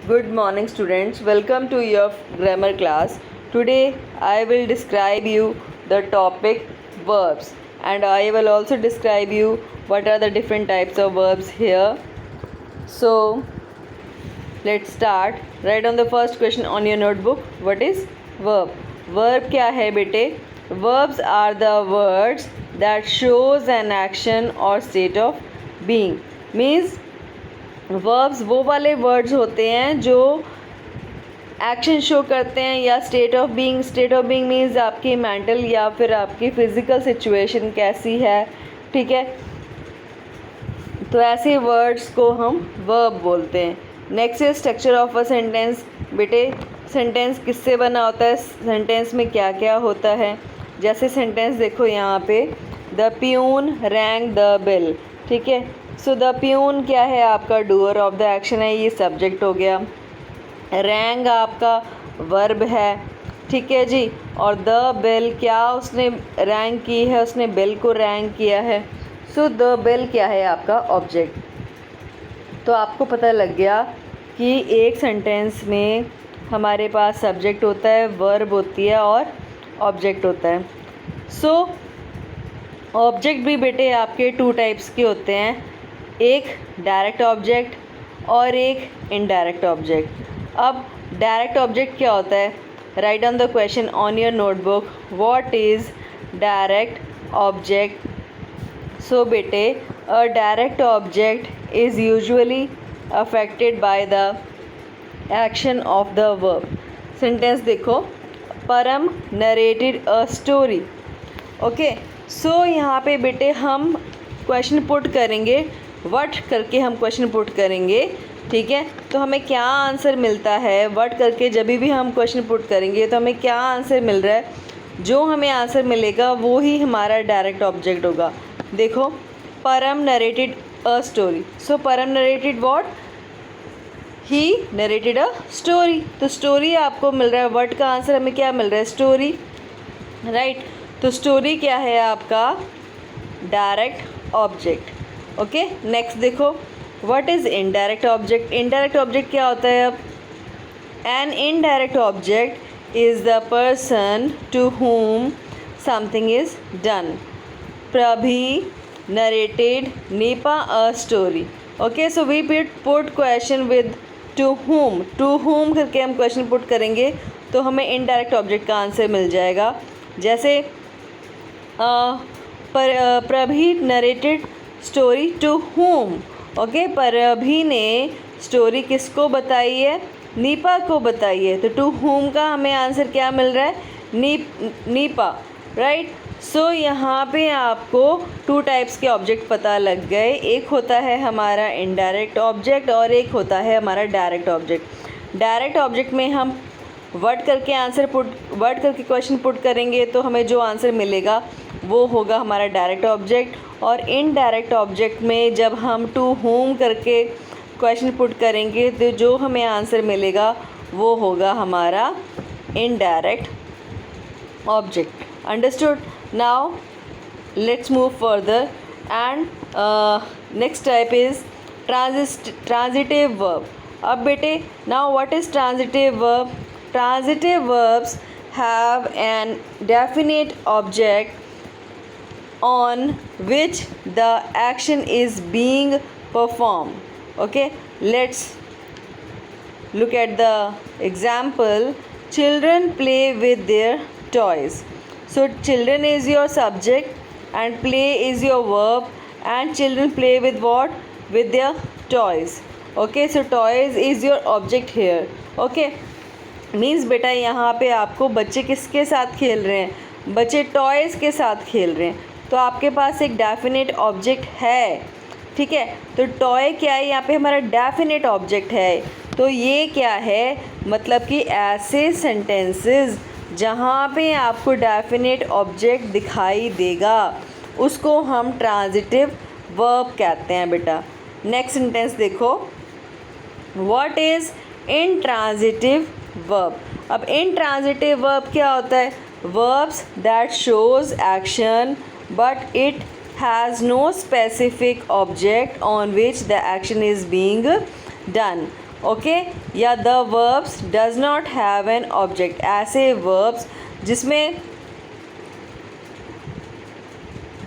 Good morning students, welcome to your grammar class. Today I will describe you the topic verbs and I will also describe you what are the different types of verbs here. So let's start. Write on the first question on your notebook. What is verb? Verb क्या है बेटे? Verbs are the words that shows an action or state of being. Means verbs वो वाले words होते हैं जो action show करते हैं या स्टेट ऑफ बीइंग मीन्स आपकी मेंटल या फिर आपकी फिज़िकल सिचुएशन कैसी है, ठीक है। तो ऐसे वर्ड्स को हम वर्ब बोलते हैं। Next is structure of a sentence. बेटे सेंटेंस किससे बना होता है, सेंटेंस में क्या क्या होता है। जैसे सेंटेंस देखो यहाँ पे, the peon rang the bell, ठीक है। सो द प्यून क्या है, आपका डूअर ऑफ द एक्शन है, ये सब्जेक्ट हो गया। रैंग आपका वर्ब है, ठीक है जी। और द बेल क्या उसने रैंग की है, उसने बेल को रैंग किया है। सो द बेल क्या है, आपका ऑब्जेक्ट। तो आपको पता लग गया कि एक सेंटेंस में हमारे पास सब्जेक्ट होता है, वर्ब होती है और ऑब्जेक्ट होता है। सो ऑब्जेक्ट भी बेटे आपके टू टाइप्स के होते हैं, एक डायरेक्ट ऑब्जेक्ट और एक इनडायरेक्ट ऑब्जेक्ट। अब डायरेक्ट ऑब्जेक्ट क्या होता है, write on the question on your notebook, what is direct object. So बेटे a direct object is usually affected by the action of the verb. Sentence देखो, Param narrated a story, okay. So यहाँ पे बेटे हम question put करेंगे, what करके हम question put करेंगे, ठीक है। तो हमें क्या आंसर मिलता है, व्हाट करके जब भी हम क्वेश्चन पुट करेंगे तो हमें क्या आंसर मिल रहा है, जो हमें आंसर मिलेगा वो ही हमारा डायरेक्ट ऑब्जेक्ट होगा। देखो, Param narrated a story. So Param narrated what, he narrated a story. तो स्टोरी आपको मिल रहा है, व्हाट का आंसर हमें क्या मिल रहा है, स्टोरी, राइट। तो स्टोरी क्या है, आपका डायरेक्ट ऑब्जेक्ट, ओके। नेक्स्ट देखो, what is indirect object. Indirect object क्या होता है। अब an indirect object is the person to whom something is done. Prabhi narrated Nipa a story, okay. So we put question with to whom करके हम question put करेंगे तो हमें इनडायरेक्ट ऑब्जेक्ट का आंसर मिल जाएगा। जैसे Prabhi narrated story to whom, okay. Prabhi ने स्टोरी किसको बताई है, नीपा को बताई है। तो टू हुम का हमें आंसर क्या मिल रहा है, नीपा, राइट। सो यहाँ पे आपको टू टाइप्स के ऑब्जेक्ट पता लग गए, एक होता है हमारा इनडायरेक्ट ऑब्जेक्ट और एक होता है हमारा डायरेक्ट ऑब्जेक्ट। डायरेक्ट ऑब्जेक्ट में हम वर्ड करके क्वेश्चन पुट करेंगे तो हमें जो आंसर मिलेगा वो होगा हमारा डायरेक्ट ऑब्जेक्ट। और इनडायरेक्ट ऑब्जेक्ट में जब हम टू होम करके क्वेश्चन पुट करेंगे तो जो हमें आंसर मिलेगा वो होगा हमारा indirect object. Understood. Now let's move further and next type is transitive verb. अब बेटे now what is transitive verb. Transitive verbs have an definite object on which the action is being performed. Okay, let's look at the example. Children play with their toys. So children is your subject and play is your verb, and children play with what, with their toys, okay. So toys is your object here, okay। Means बेटा यहाँ पे आपको बच्चे किसके साथ खेल रहे हैं, बच्चे टॉयज़ के साथ खेल रहे हैं। तो आपके पास एक डेफिनेट ऑब्जेक्ट है, ठीक है। तो टॉय क्या है, यहाँ पे हमारा डेफिनेट ऑब्जेक्ट है। तो ये क्या है, मतलब कि ऐसे सेंटेंसेस जहाँ पे आपको डेफिनेट ऑब्जेक्ट दिखाई देगा उसको हम ट्रांजिटिव वर्ब कहते हैं बेटा। नेक्स्ट सेंटेंस देखो, व्हाट इज़ इनट्रांजिटिव वर्ब। अब इनट्रांजिटिव वर्ब क्या होता है, verbs that shows action but it has no specific object on which the action is being done. Okay, या the verbs does not have an object, ऐसे verbs जिसमें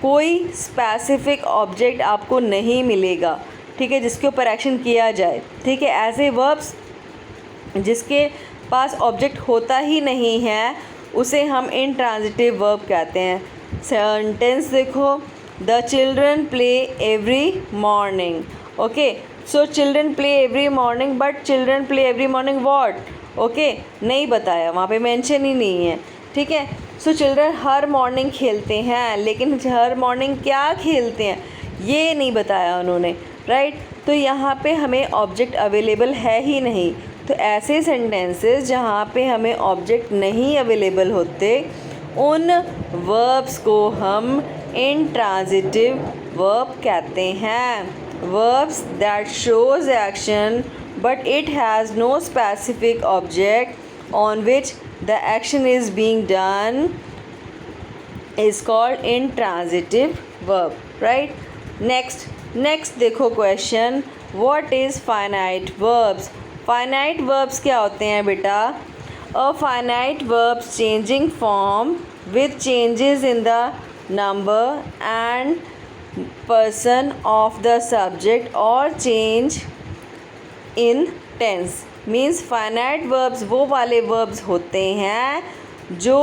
कोई specific object आपको नहीं मिलेगा, ठीक है, जिसके ऊपर एक्शन किया जाए, ठीक है, ऐसे वर्ब्स जिसके पास ऑब्जेक्ट होता ही नहीं है उसे हम इंट्रांजिटिव वर्ब कहते हैं। सेंटेंस देखो, the children play every morning, okay, so children play every morning, but children play every morning what, okay, नहीं बताया, वहाँ पे मेंशन ही नहीं है, ठीक है। सो चिल्ड्रन हर मॉर्निंग खेलते हैं, लेकिन हर मॉर्निंग क्या खेलते हैं ये नहीं बताया उन्होंने, राइट। तो यहाँ पे हमें ऑब्जेक्ट अवेलेबल है ही नहीं, तो ऐसे सेंटेंसेस जहाँ पे हमें ऑब्जेक्ट नहीं अवेलेबल होते उन वर्ब्स को हम इंट्रांजिटिव वर्ब कहते हैं। Verbs that shows action but it has no specific object on which the action is being done is called intransitive verb, right? next देखो question, what is finite verbs? finite verbs क्या होते हैं बेटा? a finite verbs changing form with changes in the number and person of the subject or change in tense, means finite verbs वो वाले verbs होते हैं जो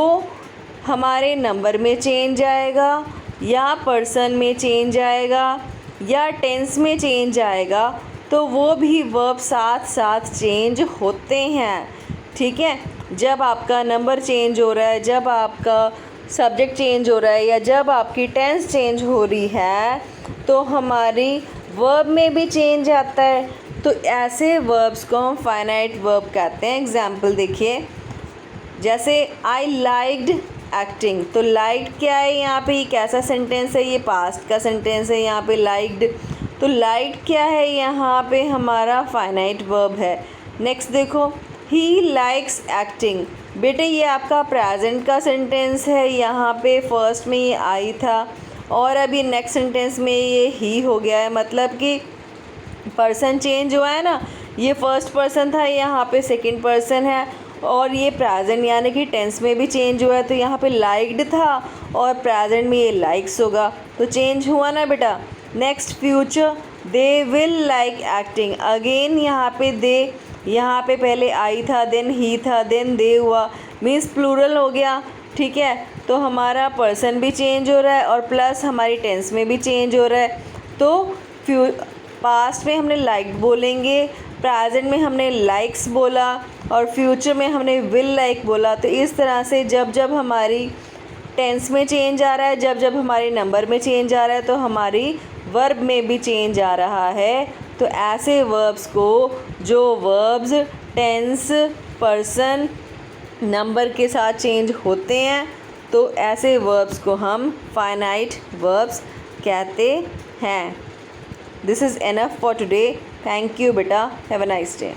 हमारे नंबर में चेंज आएगा या पर्सन में चेंज आएगा या टेंस में चेंज आएगा, तो वो भी वर्ब साथ साथ चेंज होते हैं, ठीक है। जब आपका नंबर चेंज हो रहा है, जब आपका सब्जेक्ट चेंज हो रहा है या जब आपकी टेंस चेंज हो रही है तो हमारी वर्ब में भी चेंज आता है, तो ऐसे वर्ब्स को हम फाइनाइट वर्ब कहते हैं। एग्जाम्पल देखिए, जैसे आई लाइक्ड एक्टिंग, तो लाइक्ड क्या है यहाँ पे, ये कैसा सेंटेंस है, ये पास्ट का सेंटेंस है, यहाँ पे लाइक्ड, तो लाइक्ड क्या है, यहाँ पे हमारा फाइनाइट वर्ब है। नेक्स्ट देखो, ही लाइक्स एक्टिंग, बेटे ये आपका प्रेजेंट का सेंटेंस है, यहाँ पे फर्स्ट में ये आई था और अभी नेक्स्ट सेंटेंस में ये ही हो गया है, मतलब कि पर्सन चेंज हुआ है ना, ये फर्स्ट पर्सन था, यहाँ पे सेकंड पर्सन है, और ये प्रेजेंट यानी कि टेंस में भी चेंज हुआ है, तो यहाँ पे लाइक्ड था और प्रेजेंट में ये लाइक्स होगा, तो चेंज हुआ ना बेटा। Next future, they will like acting, again यहाँ पे दे, यहाँ पे पहले आई था, देन ही था, देन दे हुआ, मीन्स प्लूरल हो गया, ठीक है। तो हमारा पर्सन भी चेंज हो रहा है और प्लस हमारी टेंस में भी चेंज हो रहा है, तो पास्ट में हमने लाइक बोलेंगे, प्रेजेंट में हमने लाइक्स बोला और फ्यूचर में हमने विल लाइक बोला। तो इस तरह से जब जब हमारी टेंस में चेंज आ रहा है, जब जब हमारे नंबर में चेंज आ रहा है, तो हमारी वर्ब में भी चेंज आ रहा है। तो ऐसे वर्ब्स को, जो वर्ब्स टेंस, पर्सन, नंबर के साथ चेंज होते हैं, तो ऐसे वर्ब्स को हम फाइनाइट वर्ब्स कहते हैं। This is enough for today. Thank you, beta. Have a nice day.